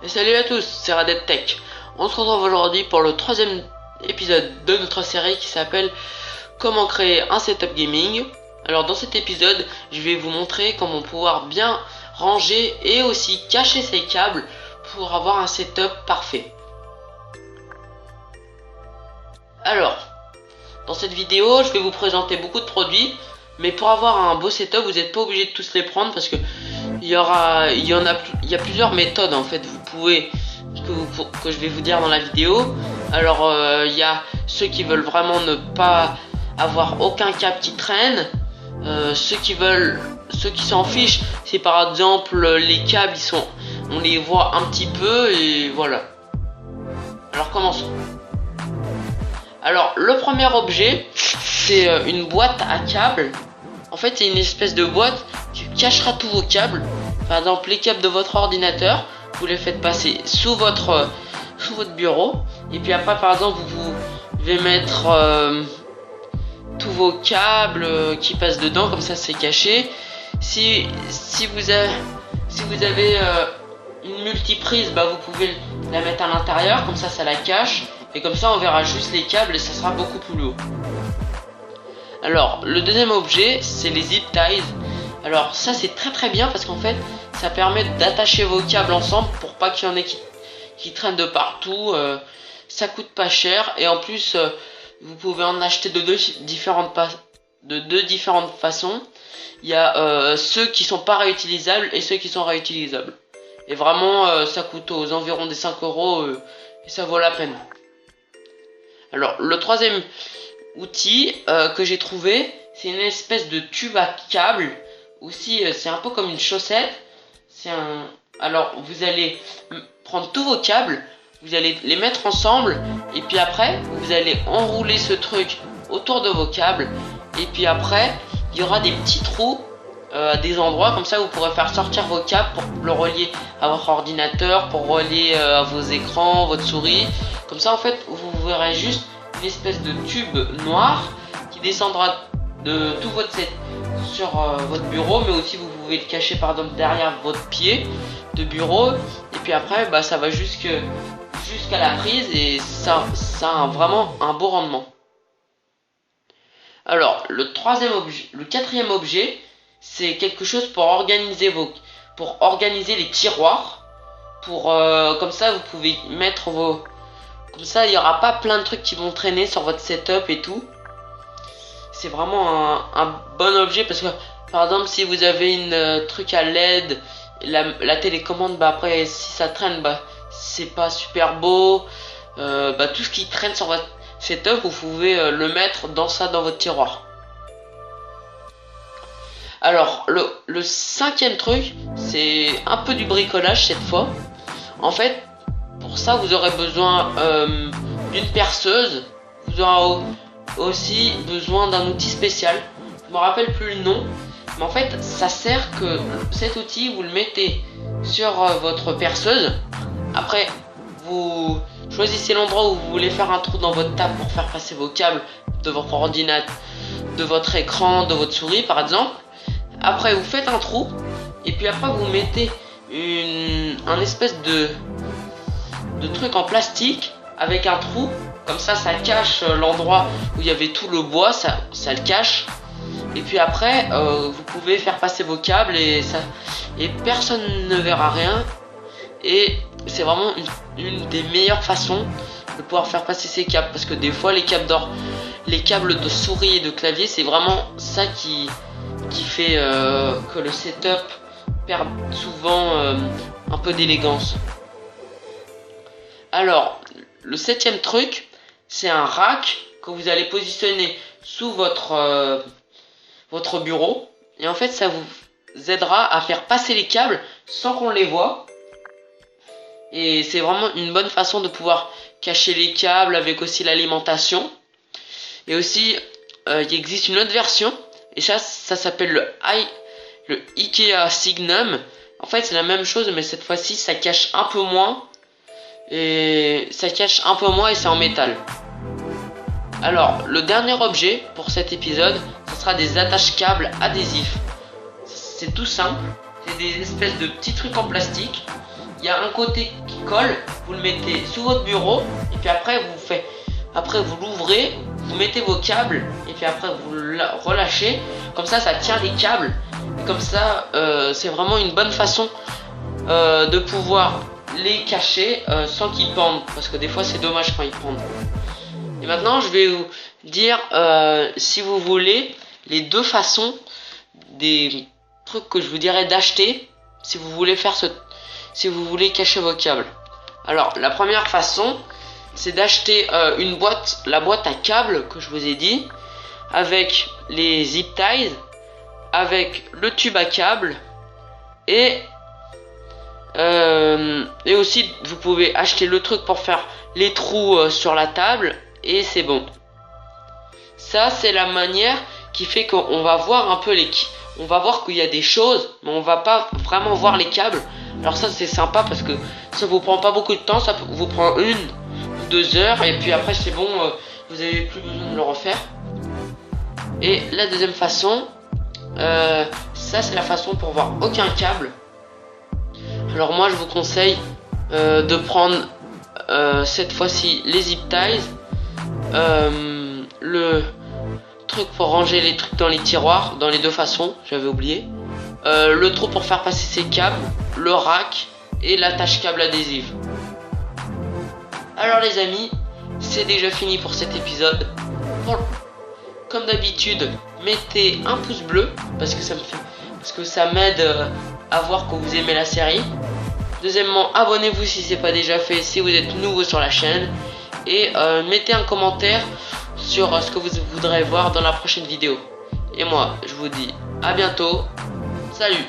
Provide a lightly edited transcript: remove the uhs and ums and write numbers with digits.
Et salut à tous, c'est Radet Tech. On se retrouve aujourd'hui pour le troisième épisode de notre série qui s'appelle Comment créer un setup gaming. Alors dans cet épisode, je vais vous montrer comment pouvoir bien ranger et aussi cacher ses câbles pour avoir un setup parfait. Alors, dans cette vidéo, je vais vous présenter beaucoup de produits, mais pour avoir un beau setup, vous n'êtes pas obligé de tous les prendre parce que il y a plusieurs méthodes en fait. Vous pouvez que je vais vous dire dans la vidéo. Alors il y a ceux qui veulent vraiment ne pas avoir aucun câble qui traîne, ceux qui s'en fichent, c'est par exemple les câbles on les voit un petit peu et voilà. Alors commençons. Alors le premier objet, c'est une boîte à câbles. En fait, c'est une espèce de boîte qui cachera tous vos câbles. Par exemple, les câbles de votre ordinateur, vous les faites passer sous votre bureau. Et puis après, par exemple, vous devez mettre tous vos câbles qui passent dedans, comme ça c'est caché. Si vous avez une multiprise, bah, vous pouvez la mettre à l'intérieur, comme ça la cache. Et comme ça on verra juste les câbles et ça sera beaucoup plus haut. Alors le deuxième objet, c'est les zip ties. Alors ça c'est très bien parce qu'en fait ça permet d'attacher vos câbles ensemble pour pas qu'il y en ait qui traînent de partout. Ça coûte pas cher et en plus vous pouvez en acheter de deux différentes façons. Il y a ceux qui sont pas réutilisables et ceux qui sont réutilisables. Et vraiment ça coûte aux environs des 5 € et ça vaut la peine. Alors le troisième outil que j'ai trouvé, c'est une espèce de tube à câble. Aussi c'est un peu comme une chaussette. Alors vous allez prendre tous vos câbles, vous allez les mettre ensemble et puis après vous allez enrouler ce truc autour de vos câbles et puis après il y aura des petits trous à des endroits, comme ça vous pourrez faire sortir vos câbles pour le relier à votre ordinateur, pour relier à vos écrans, votre souris. Comme ça en fait vous verrez juste une espèce de tube noir qui descendra de tout votre set sur votre bureau, mais aussi vous pouvez le cacher par exemple derrière votre pied de bureau et puis après bah, ça va jusqu'à la prise et ça a vraiment un beau rendement. Alors le quatrième objet, c'est quelque chose pour organiser les tiroirs, comme ça vous pouvez mettre comme ça il n'y aura pas plein de trucs qui vont traîner sur votre setup et tout. C'est vraiment un bon objet parce que par exemple si vous avez une truc à LED, la télécommande, bah après si ça traîne, bah c'est pas super beau. Bah tout ce qui traîne sur votre setup, vous pouvez le mettre dans votre tiroir. Alors le cinquième truc, c'est un peu du bricolage cette fois. En fait pour ça vous aurez besoin d'une perceuse. Vous aurez aussi besoin d'un outil spécial. Je me rappelle plus le nom, mais en fait ça sert que cet outil vous le mettez sur votre perceuse. Après vous choisissez l'endroit où vous voulez faire un trou dans votre table pour faire passer vos câbles de votre ordinateur, de votre écran, de votre souris par exemple. Après vous faites un trou et puis après vous mettez un espèce de truc en plastique avec un trou, comme ça cache l'endroit où il y avait tout le bois, ça le cache. Et puis après vous pouvez faire passer vos câbles et personne ne verra rien. Et c'est vraiment une des meilleures façons de pouvoir faire passer ces câbles, parce que des fois les câbles de souris et de clavier, c'est vraiment ça qui fait que le setup perd souvent un peu d'élégance. Alors le septième truc, c'est un rack que vous allez positionner sous votre bureau, et en fait ça vous aidera à faire passer les câbles sans qu'on les voie. Et c'est vraiment une bonne façon de pouvoir cacher les câbles avec aussi l'alimentation. Et aussi il existe une autre version et ça s'appelle le IKEA Signum. En fait c'est la même chose, mais cette fois-ci ça cache un peu moins et c'est en métal. Alors le dernier objet pour cet épisode, ce sera des attaches câbles adhésifs. C'est tout simple, c'est des espèces de petits trucs en plastique. Il y a un côté qui colle, vous le mettez sous votre bureau et puis après vous l'ouvrez, vous mettez vos câbles et puis après vous le relâchez. Comme ça tient les câbles. Et comme ça, c'est vraiment une bonne façon de pouvoir les cacher sans qu'ils pendent, parce que des fois c'est dommage quand ils pendent. Et maintenant je vais vous dire si vous voulez les deux façons des trucs que je vous dirais d'acheter si vous voulez cacher vos câbles. Alors la première façon, c'est d'acheter la boîte à câbles que je vous ai dit, avec les zip ties, avec le tube à câble et aussi vous pouvez acheter le truc pour faire les trous sur la table et c'est bon. Ça c'est la manière qui fait qu'on va voir un peu on va voir qu'il y a des choses, mais on va pas vraiment voir les câbles. Alors ça c'est sympa parce que ça vous prend pas beaucoup de temps, ça vous prend 1 ou 2 heures et puis après c'est bon, vous avez plus besoin de le refaire. Et la deuxième façon, ça c'est la façon pour voir aucun câble. Alors moi je vous conseille de prendre cette fois-ci les zip ties, le truc pour ranger les trucs dans les tiroirs, dans les deux façons, j'avais oublié, le trou pour faire passer ses câbles, le rack et l'attache câble adhésive. Alors les amis, c'est déjà fini pour cet épisode. Comme d'habitude, mettez un pouce bleu parce que ça m'aide à voir que vous aimez la série. Deuxièmement, abonnez-vous si ce n'est pas déjà fait, si vous êtes nouveau sur la chaîne. Et mettez un commentaire sur ce que vous voudrez voir dans la prochaine vidéo. Et moi, je vous dis à bientôt. Salut!